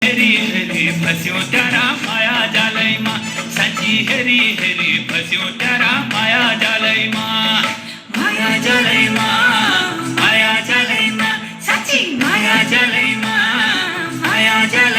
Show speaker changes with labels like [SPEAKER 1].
[SPEAKER 1] हेरी हेरी फस्यो त्यारा माया जालैमा साँच्ची हेरी हेरी फस्यो त्यारा माया जालैमा माया जालैमा माया जालैमा साँच्ची माया जालैमा माया जालैमा